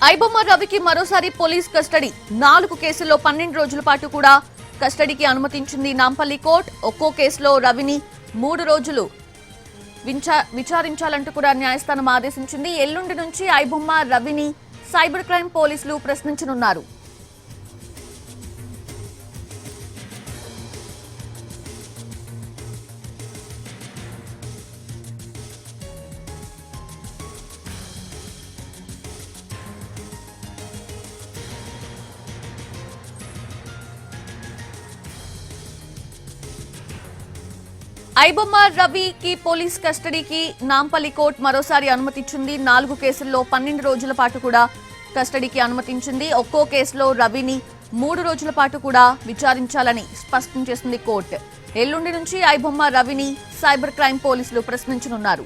ఐబొమ్మ రవికి మరోసారి police custody 4 కేసుల్లో 12 రోజుల పాటు కూడా కస్టడీకి అనుమతించింది నాంపల్లి కోర్టు. ఒక్కో కేసులో రవిని 3 రోజులు విచారించాలంటూ కూడా న్యాయస్థానం ఆదేశించింది. ఎల్లుండి నుంచి ఐబొమ్మ రవిని సైబర్ క్రైమ్ పోలీసులు ప్రశ్నించనున్నారు. ఐబొమ్మ రవికి పోలీస్ కస్టడీకి నాంపల్లి కోర్టు మరోసారి అనుమతించింది. 4 కేసుల్లో 12 రోజుల పాటు కూడా కస్టడీకి అనుమతించింది. ఒక్కో కేసులో రవిని 3 రోజుల పాటు కూడా విచారించాలని స్పష్టం చేసింది కోర్టు. ఎల్లుండి నుంచి ఐబొమ్మ రవిని సైబర్ క్రైమ్ పోలీసులు ప్రశ్నించనున్నారు.